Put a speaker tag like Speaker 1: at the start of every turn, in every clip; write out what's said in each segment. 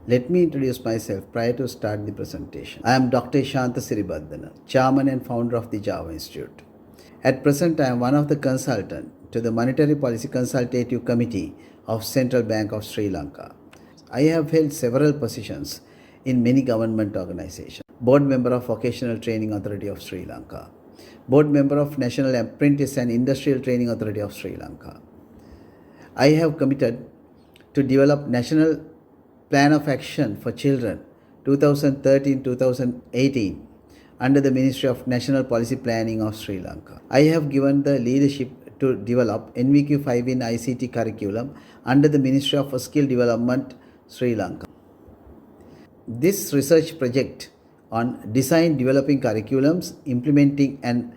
Speaker 1: Let me introduce myself prior to start the presentation. I am Dr. Shanta Siribardana, Chairman and founder of the Java Institute. At present, I am one of the consultants to the Monetary Policy Consultative Committee of Central Bank of Sri Lanka. I have held several positions in many government organizations. Board member of Vocational Training Authority of Sri Lanka. Board member of National Apprentice and Industrial Training Authority of Sri Lanka. I have committed to develop National Plan of Action for Children 2013-2018 under the Ministry of National Policy Planning of Sri Lanka. I have given the leadership to develop NVQ5 in ICT curriculum under the Ministry of Skill Development, Sri Lanka. This research project on design, developing curriculums, implementing and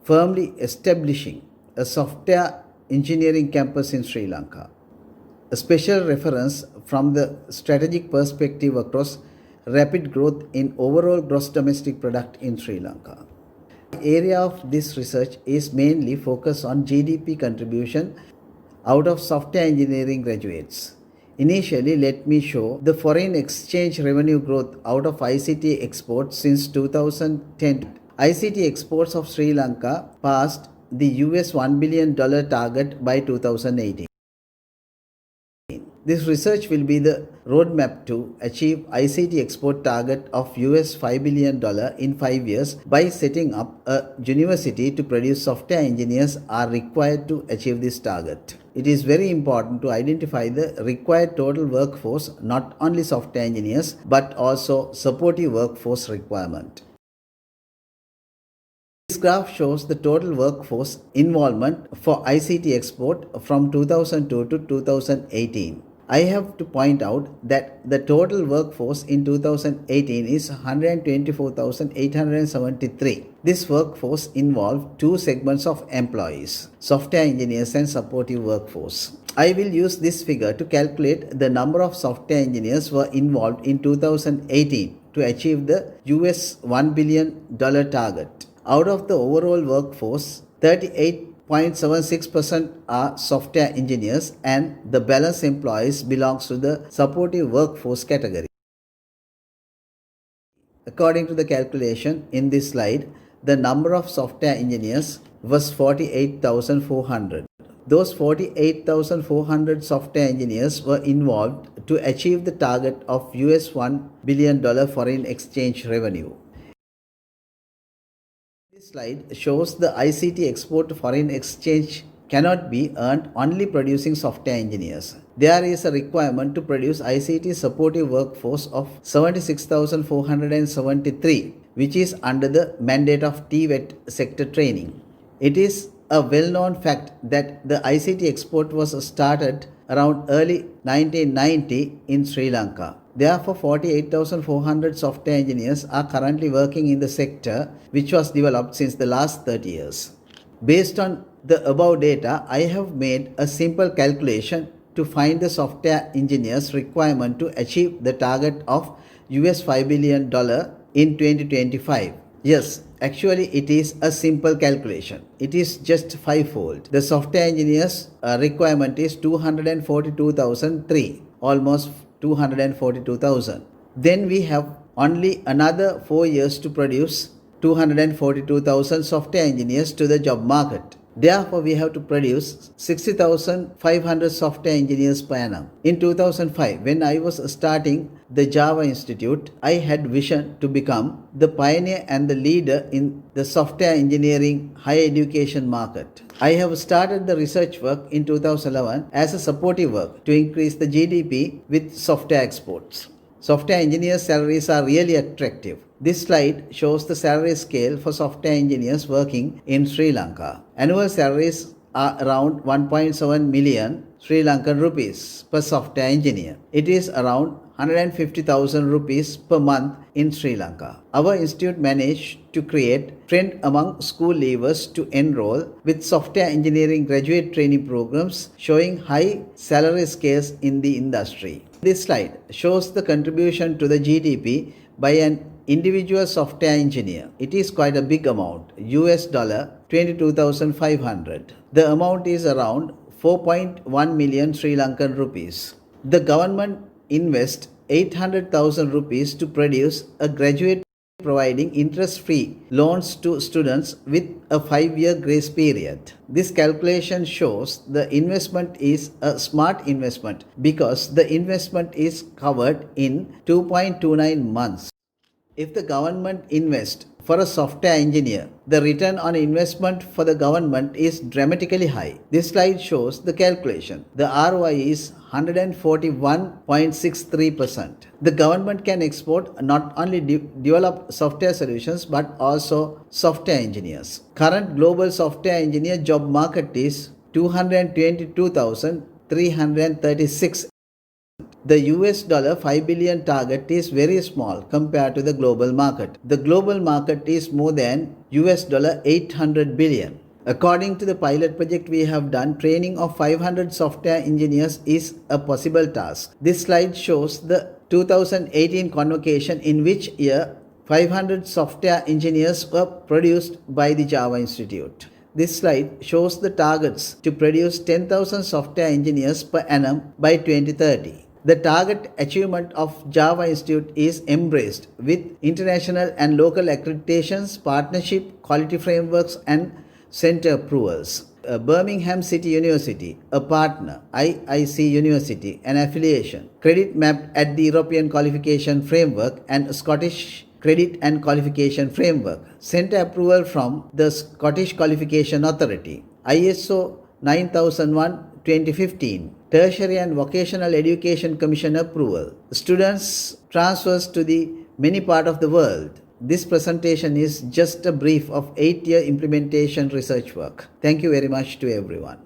Speaker 1: firmly establishing a software engineering campus in Sri Lanka. A special reference from the strategic perspective across rapid growth in overall gross domestic product in Sri Lanka. The area of this research is mainly focused on GDP contribution out of software engineering graduates. Initially, let me show the foreign exchange revenue growth out of ICT exports since 2010. ICT exports of Sri Lanka passed the US $1 billion target by 2018. This research will be the roadmap to achieve ICT export target of US $5 billion in 5 years by setting up a university to produce software engineers are required to achieve this target. It is very important to identify the required total workforce, not only software engineers, but also supportive workforce requirement. This graph shows the total workforce involvement for ICT export from 2002 to 2018. I have to point out that the total workforce in 2018 is 124,873. This workforce involved two segments of employees, software engineers and supportive workforce. I will use this figure to calculate the number of software engineers were involved in 2018 to achieve the US $1 billion target. Out of the overall workforce, 38.76% are software engineers and the balance employees belongs to the supportive workforce category. According to the calculation in this slide, the number of software engineers was 48,400. Those 48,400 software engineers were involved to achieve the target of US $1 billion foreign exchange revenue. This slide shows the ICT export foreign exchange cannot be earned only producing software engineers. There is a requirement to produce ICT supportive workforce of 76,473, which is under the mandate of TVET sector training. It is a well-known fact that the ICT export was started around early 1990 in Sri Lanka. Therefore, 48,400 software engineers are currently working in the sector, which was developed since the last 30 years. Based on the above data, I have made a simple calculation to find the software engineers requirement to achieve the target of US $5 billion in 2025. Yes, actually it is a simple calculation. It is just fivefold. The software engineers requirement is 242,003, almost 242,000. Then we have only another 4 years to produce 242,000 software engineers to the job market. Therefore, we have to produce 60,500 software engineers per annum. In 2005, when I was starting the Java Institute, I had vision to become the pioneer and the leader in the software engineering higher education market. I have started the research work in 2011 as a supportive work to increase the GDP with software exports. Software engineers' salaries are really attractive. This slide shows the salary scale for software engineers working in Sri Lanka. Annual salaries are around 1.7 million Sri Lankan rupees per software engineer. It is around 150,000 rupees per month in Sri Lanka. Our institute managed to create trend among school leavers to enroll with software engineering graduate training programs showing high salary scales in the industry. This slide shows the contribution to the GDP by an individual software engineer. It is quite a big amount, US $22,500. The amount is around 4.1 million Sri Lankan rupees. The government invests 800,000 rupees to produce a graduate providing interest-free loans to students with a 5-year grace period. This calculation shows the investment is a smart investment because the investment is covered in 2.29 months. If the government invests for a software engineer, the return on investment for the government is dramatically high. This slide shows the calculation. The ROI is 141.63%. The government can export not only develop software solutions but also software engineers. Current global software engineer job market is 222,336. The US $5 billion target is very small compared to the global market. The global market is more than US $800 billion. According to the pilot project we have done, training of 500 software engineers is a possible task. This slide shows the 2018 convocation in which year 500 software engineers were produced by the Java Institute. This slide shows the targets to produce 10,000 software engineers per annum by 2030. The target achievement of Java Institute is embraced with international and local accreditations, partnership, quality frameworks and center approvals. Birmingham City University, a partner, IIC University, an affiliation, credit mapped at the European Qualification Framework and Scottish Credit and Qualification Framework, center approval from the Scottish Qualification Authority, ISO 9001-2015, Tertiary and Vocational Education Commission approval, students transfers to the many parts of the world. This presentation is just a brief of 8-year implementation research work. Thank you very much to everyone.